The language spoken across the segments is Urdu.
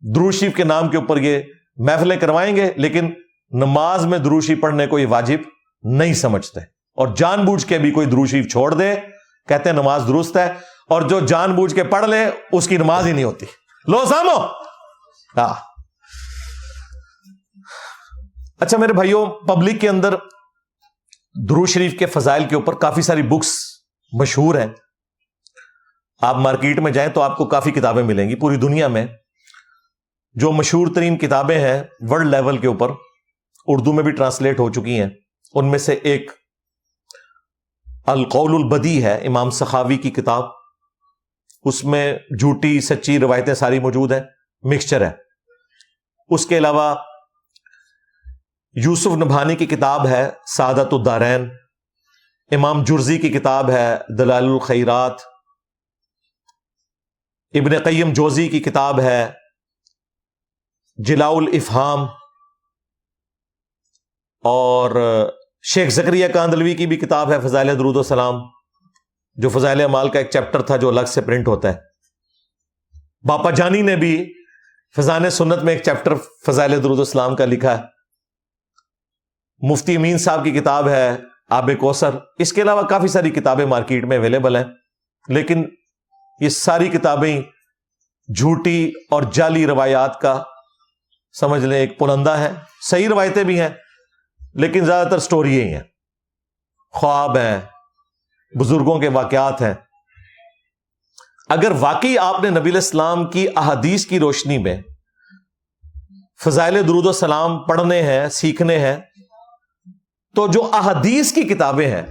درود شریف کے نام کے اوپر یہ محفلیں کروائیں گے، لیکن نماز میں درود شریف پڑھنے کو یہ واجب نہیں سمجھتے، اور جان بوجھ کے بھی کوئی درود شریف چھوڑ دے کہتے ہیں نماز درست ہے، اور جو جان بوجھ کے پڑھ لے اس کی نماز ہی نہیں ہوتی۔ لو سامو۔ ہاں اچھا میرے بھائیوں، پبلک کے اندر درود شریف کے فضائل کے اوپر کافی ساری بکس مشہور ہیں۔ آپ مارکیٹ میں جائیں تو آپ کو کافی کتابیں ملیں گی پوری دنیا میں۔ جو مشہور ترین کتابیں ہیں ورلڈ لیول کے اوپر، اردو میں بھی ٹرانسلیٹ ہو چکی ہیں، ان میں سے ایک القول البدی ہے، امام سخاوی کی کتاب۔ اس میں جھوٹی سچی روایتیں ساری موجود ہیں، مکسچر ہے۔ اس کے علاوہ یوسف نبھانی کی کتاب ہے سعادت الدارین، امام جرزی کی کتاب ہے دلائل الخیرات، ابن قیم جوزی کی کتاب ہے جلاء الافہام، اور شیخ زکریا کاندلوی کی بھی کتاب ہے فضائل درود و سلام، جو فضائل اعمال کا ایک چیپٹر تھا جو الگ سے پرنٹ ہوتا ہے۔ باپا جانی نے بھی فضائل سنت میں ایک چیپٹر فضائل درود و سلام کا لکھا ہے۔ مفتی امین صاحب کی کتاب ہے آب کوثر۔ اس کے علاوہ کافی ساری کتابیں مارکیٹ میں اویلیبل ہیں، لیکن یہ ساری کتابیں جھوٹی اور جعلی روایات کا سمجھ لیں ایک پلندہ ہے۔ صحیح روایتیں بھی ہیں لیکن زیادہ تر سٹوری ہی ہیں، خواب ہیں، بزرگوں کے واقعات ہیں۔ اگر واقعی آپ نے نبی علیہ السلام کی احادیث کی روشنی میں فضائل درود و سلام پڑھنے ہیں، سیکھنے ہیں، تو جو احادیث کی کتابیں ہیں،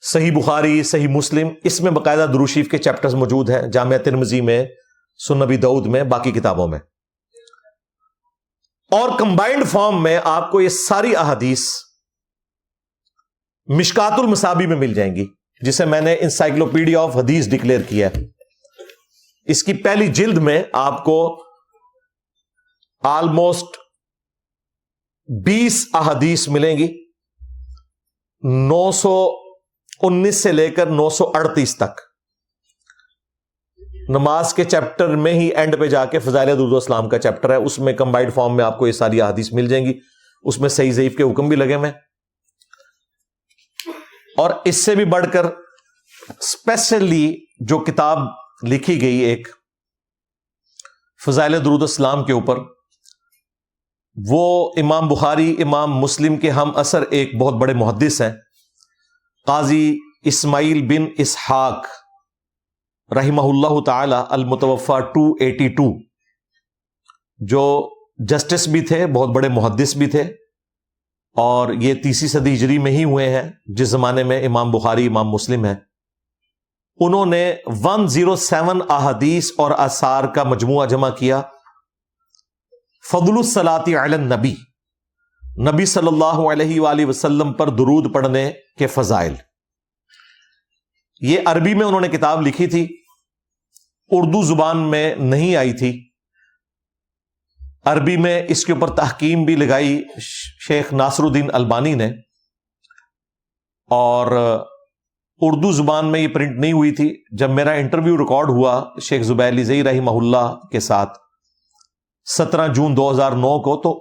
صحیح بخاری، صحیح مسلم، اس میں باقاعدہ درود شریف کے چیپٹرز موجود ہیں، جامع ترمذی میں، سنن ابی داؤد میں، باقی کتابوں میں، اور کمبائنڈ فارم میں آپ کو یہ ساری احادیث مشکات المصابیح میں مل جائیں گی، جسے میں نے انسائکلوپیڈیا آف حدیث ڈکلیئر کیا ہے۔ اس کی پہلی جلد میں آپ کو آلموسٹ 20 احادیث ملیں گی، 919 سے لے کر 938 تک۔ نماز کے چیپٹر میں ہی اینڈ پہ جا کے فضائل درود و اسلام کا چیپٹر ہے، اس میں کمبائنڈ فارم میں آپ کو یہ ساری احادیث مل جائیں گی، اس میں صحیح ضعیف کے حکم بھی لگے ہوئے۔ اور اس سے بھی بڑھ کر اسپیشلی جو کتاب لکھی گئی ایک فضائل درود السلام کے اوپر، وہ امام بخاری، امام مسلم کے ہم اثر ایک بہت بڑے محدث ہیں، قاضی اسماعیل بن اسحاق رحمہ اللہ تعالی المتوفی 282، جو جسٹس بھی تھے، بہت بڑے محدث بھی تھے، اور یہ 30 صدی ہجری میں ہی ہوئے ہیں جس زمانے میں امام بخاری، امام مسلم ہیں۔ انہوں نے 107 احادیث اور آثار کا مجموعہ جمع کیا، فضل الصلاۃ علی النبی، نبی صلی اللہ علیہ وآلہ وسلم پر درود پڑھنے کے فضائل۔ یہ عربی میں انہوں نے کتاب لکھی تھی، اردو زبان میں نہیں آئی تھی، عربی میں اس کے اوپر تحکیم بھی لگائی شیخ ناصر الدین البانی نے، اور اردو زبان میں یہ پرنٹ نہیں ہوئی تھی۔ جب میرا انٹرویو ریکارڈ ہوا شیخ زبیر علی رحمہ اللہ کے ساتھ 17 جون 2009 کو، تو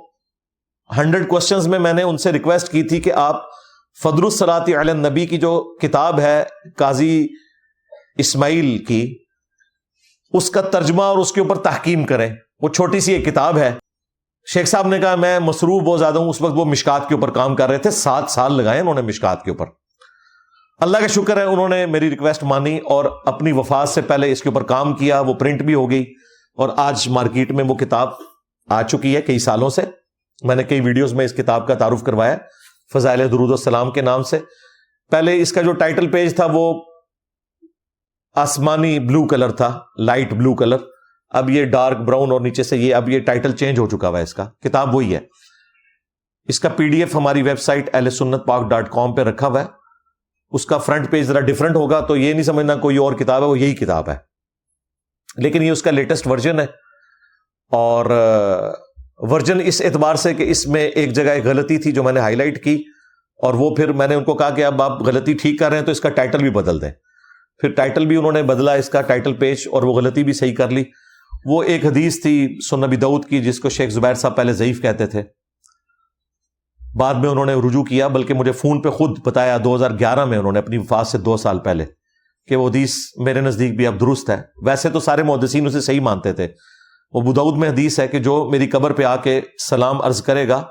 100 کوسچنز میں نے ان سے ریکویسٹ کی تھی کہ آپ فضل الصلاۃ علی النبی کی جو کتاب ہے قاضی اسماعیل کی، اس کا ترجمہ اور اس کے اوپر تحکیم کریں۔ وہ چھوٹی سی ایک کتاب ہے۔ شیخ صاحب نے کہا میں مصروف بہت زیادہ ہوں، اس وقت وہ مشکات کے اوپر کام کر رہے تھے، 7 سال لگائے انہوں نے مشکات کے اوپر۔ اللہ کا شکر ہے انہوں نے میری ریکویسٹ مانی اور اپنی وفات سے پہلے اس کے اوپر کام کیا، وہ پرنٹ بھی ہو گئی، اور آج مارکیٹ میں وہ کتاب آ چکی ہے کئی سالوں سے۔ میں نے کئی ویڈیوز میں اس کتاب کا تعارف کروایا فضائل درود السلام کے نام سے۔ پہلے اس کا جو ٹائٹل پیج تھا وہ آسمانی بلو کلر تھا، لائٹ بلو کلر، اب یہ ڈارک براؤن، اور نیچے سے یہ اب یہ ٹائٹل چینج ہو چکا ہوا ہے۔ اس کا کتاب وہی ہے۔ اس کا PDF ہماری ویب سائٹ ahlsunnatpak.com پہ رکھا ہوا ہے۔ اس کا فرنٹ پیج ذرا ڈفرنٹ ہوگا تو یہ نہیں سمجھنا کوئی اور کتاب ہے، وہ یہی کتاب ہے، لیکن یہ اس کا لیٹسٹ ورژن ہے، اور ورژن اس اعتبار سے کہ اس میں ایک جگہ ایک غلطی تھی جو میں نے ہائی لائٹ کی، اور وہ پھر میں نے ان کو کہا کہ اب آپ غلطی ٹھیک کر رہے ہیں تو اس کا ٹائٹل بھی بدل دیں۔ پھر ٹائٹل بھی انہوں نے بدلا، اس کا ٹائٹل پیج، اور وہ غلطی بھی صحیح کر لی، وہ ایک حدیث تھی سنن ابی داؤد کی جس کو شیخ زبیر صاحب پہلے ضعیف کہتے تھے، بعد میں انہوں نے رجوع کیا، بلکہ مجھے فون پہ خود بتایا 2011 میں انہوں نے، اپنی وفات سے 2 سال پہلے، کہ وہ حدیث میرے نزدیک بھی اب درست ہے۔ ویسے تو سارے محدثین اسے صحیح مانتے تھے۔ وہ ابو داؤد میں حدیث ہے کہ جو میری قبر پہ آ کے سلام عرض کرے گا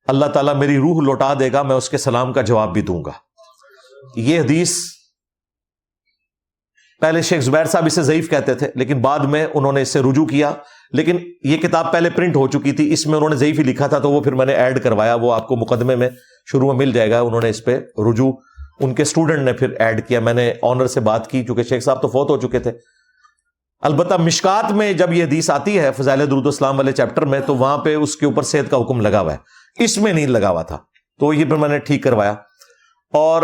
اللہ تعالیٰ میری روح لوٹا دے گا، میں اس کے سلام کا جواب بھی دوں گا۔ یہ حدیث پہلے شیخ زبیر صاحب اسے ضعیف کہتے تھے، لیکن بعد میں انہوں نے اس سے رجوع کیا، لیکن یہ کتاب پہلے پرنٹ ہو چکی تھی، اس میں انہوں نے ضعیف ہی لکھا تھا، تو وہ پھر میں نے ایڈ کروایا، وہ آپ کو مقدمے میں شروع میں مل جائے گا۔ انہوں نے اس پہ رجوع، ان کے اسٹوڈنٹ نے پھر ایڈ کیا، میں نے آنر سے بات کی چونکہ شیخ صاحب تو فوت ہو چکے تھے۔ البتہ مشکات میں جب یہ حدیث آتی ہے فضائل درود و السلام والے چیپٹر میں، تو وہاں پہ اس کے اوپر صحت کا حکم لگا ہوا ہے، اس میں نہیں لگا ہوا تھا، تو یہ پھر میں نے ٹھیک کروایا۔ اور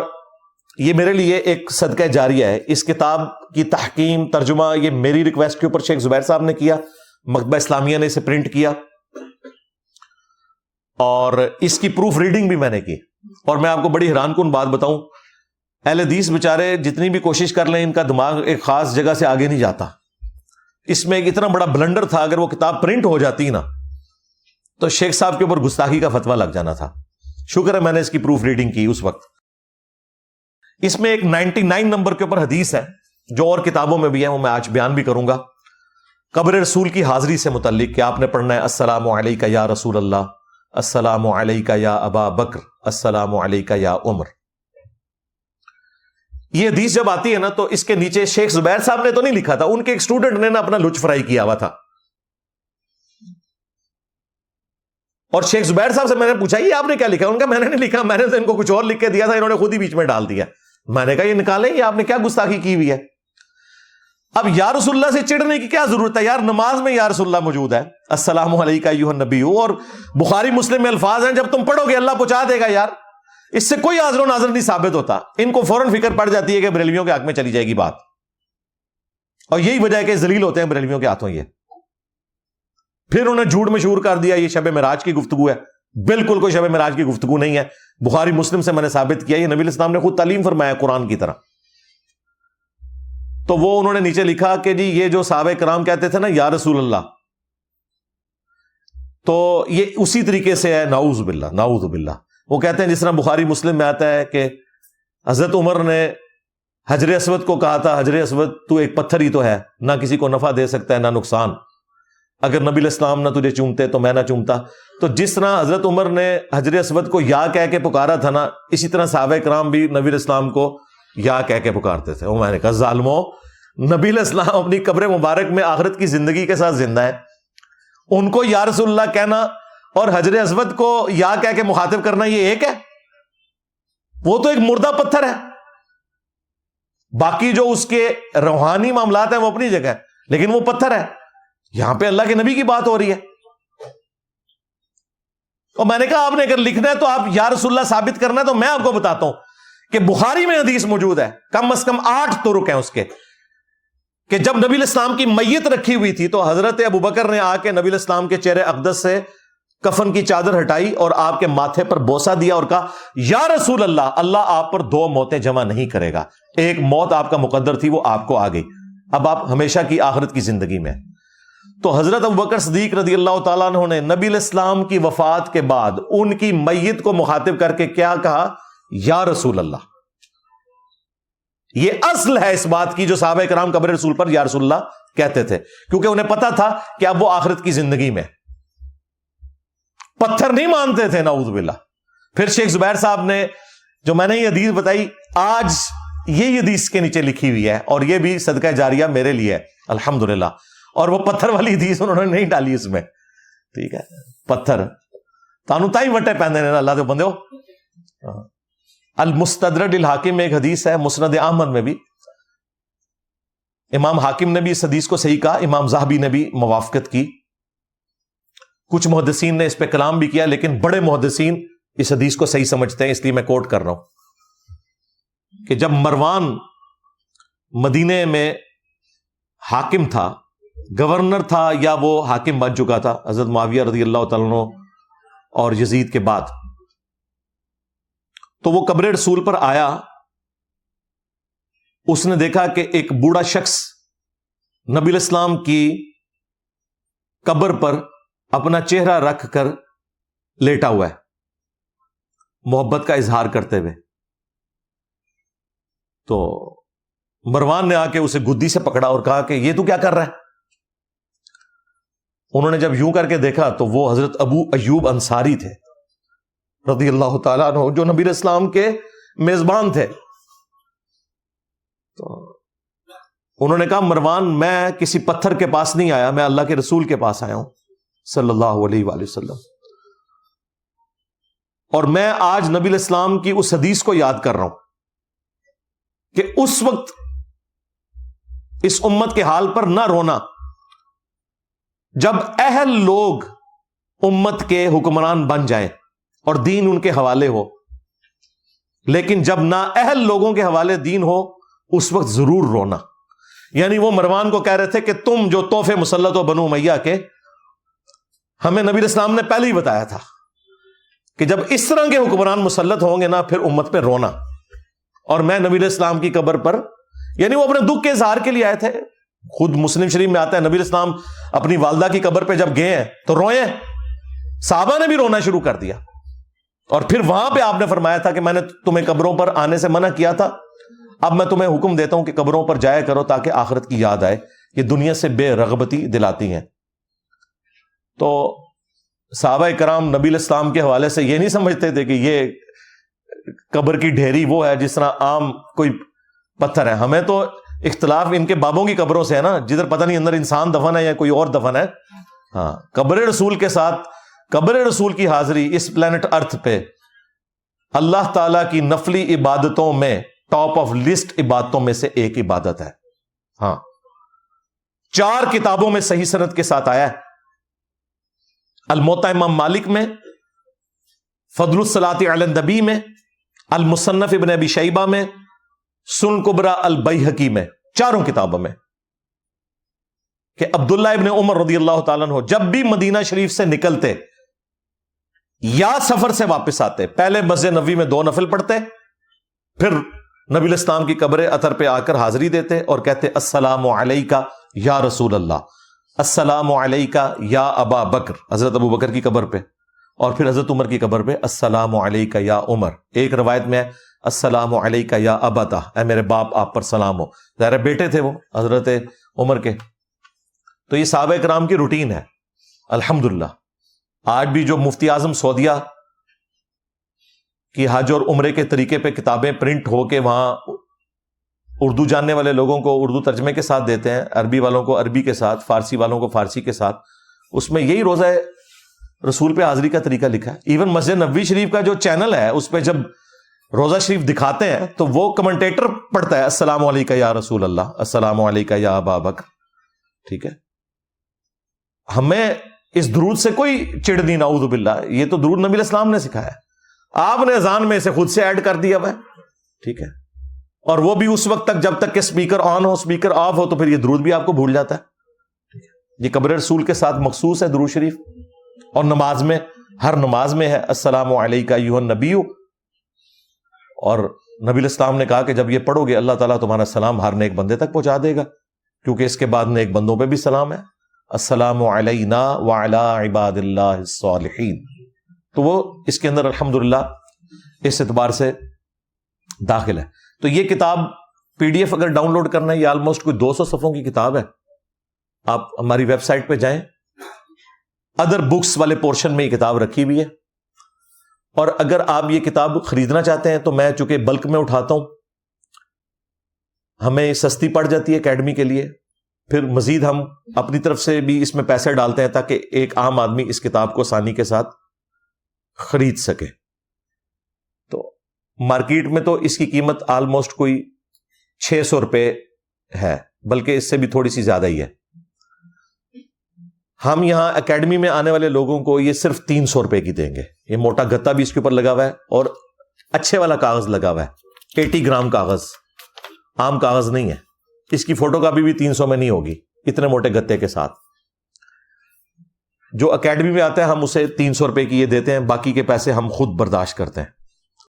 یہ میرے لیے ایک صدقہ جاریہ ہے، اس کتاب کی تحکیم ترجمہ یہ میری ریکویسٹ کے اوپر شیخ زبیر صاحب نے کیا، مکتبہ اسلامیہ نے اسے پرنٹ کیا، اور اس کی پروف ریڈنگ بھی میں نے کی۔ اور میں آپ کو بڑی حیران کن بات بتاؤں، اہل حدیث بیچارے جتنی بھی کوشش کر لیں ان کا دماغ ایک خاص جگہ سے آگے نہیں جاتا۔ اس میں ایک اتنا بڑا بلنڈر تھا، اگر وہ کتاب پرنٹ ہو جاتی نا تو شیخ صاحب کے اوپر گستاخی کا فتویٰ لگ جانا تھا۔ شکر ہے میں نے اس کی پروف ریڈنگ کی اس وقت۔ اس میں ایک 99 نمبر کے اوپر حدیث ہے جو اور کتابوں میں بھی ہے، وہ میں آج بیان بھی کروں گا، قبر رسول کی حاضری سے متعلق، کہ آپ نے پڑھنا ہے السلام علیکہ یا رسول اللہ، السلام علیکہ یا ابا بکر، السلام علیکہ یا عمر۔ یہ حدیث جب آتی ہے نا تو اس کے نیچے شیخ زبیر صاحب نے تو نہیں لکھا تھا، ان کے ایک اسٹوڈنٹ نے نا اپنا لچ فرائی کیا ہوا تھا۔ اور شیخ زبیر صاحب سے میں نے پوچھا یہ آپ نے کیا لکھا؟ ان کا میں نے نہیں لکھا، میں نے تو ان کو کچھ اور لکھ کے دیا تھا، انہوں نے خود ہی بیچ میں ڈال دیا۔ میں نے کہا یہ نکالیں، یہ آپ نے کیا گستاخی کی ہوئی ہے؟ اب یا رسول اللہ سے چڑھنے کی کیا ضرورت ہے یار؟ نماز میں یا رسول اللہ موجود ہے، السلام علیکہ ایھا النبی، اور بخاری مسلم میں الفاظ ہیں جب تم پڑھو گے اللہ پہنچا دے گا یار۔ اس سے کوئی حاضر و ناظر نہیں ثابت ہوتا۔ ان کو فوراً فکر پڑ جاتی ہے کہ بریلویوں کے حق میں چلی جائے گی بات، اور یہی وجہ ہے کہ ذلیل ہوتے ہیں بریلویوں کے ہاتھوں۔ یہ پھر انہیں جھوٹ مشہور کر دیا یہ شب معراج کی گفتگو ہے، بالکل کوئی شب معراج کی گفتگو نہیں ہے۔ بخاری مسلم سے میں نے ثابت کیا، یہ نبی علیہ السلام نے خود تعلیم فرمایا قرآن کی طرح۔ تو وہ انہوں نے نیچے لکھا کہ جی یہ جو صحابہ کرام کہتے تھے نا یا رسول اللہ، تو یہ اسی طریقے سے ہے، نعوذ باللہ نعوذ باللہ۔ وہ کہتے ہیں جس طرح بخاری مسلم میں آتا ہے کہ حضرت عمر نے حجر اسود کو کہا تھا حجر اسود تو ایک پتھر ہی تو ہے، نہ کسی کو نفع دے سکتا ہے نہ نقصان، اگر نبی علیہ السلام نہ تجھے چومتے تو میں نہ چومتا۔ تو جس طرح حضرت عمر نے حجر اسود کو یا کہہ کے پکارا تھا نا، اسی طرح صحابہ کرام بھی نبی علیہ السلام کو یا کہہ کے پکارتے تھے۔ میں نے کہا ظالموں، نبی علیہ السلام اپنی قبر مبارک میں آخرت کی زندگی کے ساتھ زندہ ہے، ان کو یا رسول اللہ کہنا اور حجر اسود کو یا کہہ کے مخاطب کرنا یہ ایک ہے؟ وہ تو ایک مردہ پتھر ہے، باقی جو اس کے روحانی معاملات ہیں وہ اپنی جگہ ہے، لیکن وہ پتھر ہے۔ یہاں پہ اللہ کے نبی کی بات ہو رہی ہے۔ اور میں نے کہا آپ نے اگر لکھنا ہے تو آپ یا رسول اللہ ثابت کرنا ہے، تو میں آپ کو بتاتا ہوں کہ بخاری میں حدیث موجود ہے، کم از کم 8 طرق ہیں اس کے، کہ جب نبی علیہ السلام کی میت رکھی ہوئی تھی تو حضرت ابو بکر نے آ کے نبی علیہ السلام کے چہرے اقدس سے کفن کی چادر ہٹائی اور آپ کے ماتھے پر بوسہ دیا اور کہا یا رسول اللہ، اللہ آپ پر 2 موتیں جمع نہیں کرے گا، ایک موت آپ کا مقدر تھی وہ آپ کو آ گئی، اب آپ ہمیشہ کی آخرت کی زندگی میں۔ تو حضرت ابوبکر صدیق رضی اللہ تعالیٰ عنہ نے نبی علیہ السلام کی وفات کے بعد ان کی میت کو مخاطب کر کے کیا کہا؟ یا رسول اللہ۔ یہ اصل ہے اس بات کی جو صحابہ کرام قبر رسول پر یا رسول اللہ کہتے تھے، کیونکہ انہیں پتا تھا کہ اب وہ آخرت کی زندگی میں، پتھر نہیں مانتے تھے نعوذ باللہ۔ پھر شیخ زبیر صاحب نے جو میں نے یہ حدیث بتائی، آج یہ حدیث کے نیچے لکھی ہوئی ہے، اور یہ بھی صدقہ جاریہ میرے لیے ہے الحمدللہ۔ اور وہ پتھر والی حدیث انہوں نے نہیں ڈالی اس میں، ٹھیک ہے؟ پتھر تانوں تائی وٹے پیندے نے اللہ دے بندے ہو۔ المستدرک الحاکم میں ایک حدیث ہے، مسند احمد میں بھی امام حاکم نے بھی اس حدیث کو صحیح کہا، امام ذہبی نے بھی موافقت کی، کچھ محدثین نے اس پہ کلام بھی کیا، لیکن بڑے محدثین اس حدیث کو صحیح سمجھتے ہیں، اس لیے میں کوٹ کر رہا ہوں کہ جب مروان مدینے میں حاکم تھا، گورنر تھا یا وہ حاکم بن چکا تھا حضرت معاویہ رضی اللہ تعالیٰ عنہ اور یزید کے بعد، تو وہ قبر رسول پر آیا، اس نے دیکھا کہ ایک بوڑھا شخص نبی الاسلام کی قبر پر اپنا چہرہ رکھ کر لیٹا ہوا ہے محبت کا اظہار کرتے ہوئے. تو مروان نے آ کے اسے گدی سے پکڑا اور کہا کہ یہ تو کیا کر رہا ہے؟ انہوں نے جب یوں کر کے دیکھا تو وہ حضرت ابو ایوب انصاری تھے رضی اللہ تعالیٰ عنہ، جو نبی اسلام کے میزبان تھے. تو انہوں نے کہا مروان میں کسی پتھر کے پاس نہیں آیا، میں اللہ کے رسول کے پاس آیا ہوں صلی اللہ علیہ وآلہ وسلم، اور میں آج نبی الاسلام کی اس حدیث کو یاد کر رہا ہوں کہ اس وقت اس امت کے حال پر نہ رونا جب اہل لوگ امت کے حکمران بن جائیں اور دین ان کے حوالے ہو، لیکن جب نا اہل لوگوں کے حوالے دین ہو اس وقت ضرور رونا. یعنی وہ مروان کو کہہ رہے تھے کہ تم جو تحفے مسلط ہو بنو امیہ کے، ہمیں نبی اسلام نے پہلے ہی بتایا تھا کہ جب اس طرح کے حکمران مسلط ہوں گے نا پھر امت پہ رونا. اور میں نبی اسلام کی قبر پر، یعنی وہ اپنے دکھ کے اظہار کے لیے آئے تھے. خود مسلم شریف میں آتا ہے نبی اسلام اپنی والدہ کی قبر پہ جب گئے ہیں تو روئے، صحابہ نے بھی رونا شروع کر دیا. اور پھر وہاں پہ آپ نے فرمایا تھا کہ میں نے تمہیں قبروں پر آنے سے منع کیا تھا، اب میں تمہیں حکم دیتا ہوں کہ قبروں پر جایا کرو تاکہ آخرت کی یاد آئے. یہ دنیا سے بے رغبتی دلاتی ہیں. تو صحابہ کرام نبی الاسلام کے حوالے سے یہ نہیں سمجھتے تھے کہ یہ قبر کی ڈھیری وہ ہے جس طرح عام کوئی پتھر ہے. ہمیں تو اختلاف ان کے بابوں کی قبروں سے ہے نا، جدھر پتہ نہیں اندر انسان دفن ہے یا کوئی اور دفن ہے. ہاں، قبر رسول کے ساتھ قبر رسول کی حاضری اس پلانٹ ارتھ پہ اللہ تعالیٰ کی نفلی عبادتوں میں ٹاپ آف لسٹ عبادتوں میں سے ایک عبادت ہے. ہاں، 4 کتابوں میں صحیح سند کے ساتھ آیا ہے. الموطا امام مالک میں، فضل الصلاۃ علی النبی میں، المصنف ابن ابی شیبہ میں، سنن کبریٰ البیہقی میں، 4 کتابوں میں کہ عبداللہ ابن عمر رضی اللہ تعالیٰ عنہ جب بھی مدینہ شریف سے نکلتے یا سفر سے واپس آتے، پہلے مسجد نبوی میں 2 نفل پڑھتے، پھر نبی الاسلام کی قبر اطہر پہ آ کر حاضری دیتے اور کہتے السلام علیکہ یا رسول اللہ، السلام علیکہ یا ابا بکر، حضرت ابو بکر کی قبر پہ، اور پھر حضرت عمر کی قبر پہ السلام علیکہ یا عمر. ایک روایت میں ہے السلام علیکہ یا ابتا، اے میرے باپ آپ پر سلام ہو. ظاہر بیٹے تھے وہ حضرت عمر کے. تو یہ صحابہ کرام کی روٹین ہے الحمدللہ. آج بھی جو مفتی اعظم سعودیہ کی حج اور عمرے کے طریقے پہ کتابیں پرنٹ ہو کے وہاں اردو جاننے والے لوگوں کو اردو ترجمے کے ساتھ دیتے ہیں، عربی والوں کو عربی کے ساتھ، فارسی والوں کو فارسی کے ساتھ، اس میں یہی روزہ رسول پہ حاضری کا طریقہ لکھا ہے. ایون مسجد نبوی شریف کا جو چینل ہے اس پہ جب روزہ شریف دکھاتے ہیں تو وہ کمنٹیٹر پڑھتا ہے السلام علیکہ یا رسول اللہ، السلام علیکہ یا ابا بکر. ٹھیک ہے، ہمیں اس درود سے کوئی چڑ نہیں، نعوذ باللہ. یہ تو درود نبی الاسلام نے سکھایا ہے، آپ نے اذان میں اسے خود سے ایڈ کر دیا ہے. ٹھیک ہے، اور وہ بھی اس وقت تک جب تک کہ سپیکر آن ہو، سپیکر آف ہو تو پھر یہ درود بھی آپ کو بھول جاتا ہے. یہ قبر رسول کے ساتھ مخصوص ہے درود شریف. اور نماز میں، ہر نماز میں ہے السلام علیکہ ایھا النبی. اور نبی الاسلام نے کہا کہ جب یہ پڑھو گے اللہ تعالیٰ تمہارا سلام ہر نیک بندے تک پہنچا دے گا، کیونکہ اس کے بعد نیک بندوں پہ بھی سلام ہے، السلام علینا وعلی عباد اللہ الصالحین. تو وہ اس کے اندر الحمدللہ اس اعتبار سے داخل ہے. تو یہ کتاب PDF اگر ڈاؤن لوڈ کرنا ہے، یہ آلموسٹ کوئی 200 صفحوں کی کتاب ہے. آپ ہماری ویب سائٹ پہ جائیں، ادر بکس والے پورشن میں یہ کتاب رکھی ہوئی ہے. اور اگر آپ یہ کتاب خریدنا چاہتے ہیں تو میں چونکہ بلک میں اٹھاتا ہوں، ہمیں سستی پڑ جاتی ہے اکیڈمی کے لیے، پھر مزید ہم اپنی طرف سے بھی اس میں پیسے ڈالتے ہیں تاکہ ایک عام آدمی اس کتاب کو آسانی کے ساتھ خرید سکے. تو مارکیٹ میں تو اس کی قیمت آلموسٹ کوئی 600 روپے ہے، بلکہ اس سے بھی تھوڑی سی زیادہ ہی ہے. ہم یہاں اکیڈمی میں آنے والے لوگوں کو یہ صرف 300 روپے کی دیں گے. یہ موٹا گتا بھی اس کے اوپر لگا ہوا ہے اور اچھے والا کاغذ لگا ہوا ہے، 80 گرام کاغذ، عام کاغذ نہیں ہے. اس کی فوٹو کاپی بھی 300 میں نہیں ہوگی اتنے موٹے گتے کے ساتھ. جو اکیڈمی میں آتا ہے ہم اسے 300 روپے کی یہ دیتے ہیں، باقی کے پیسے ہم خود برداشت کرتے ہیں.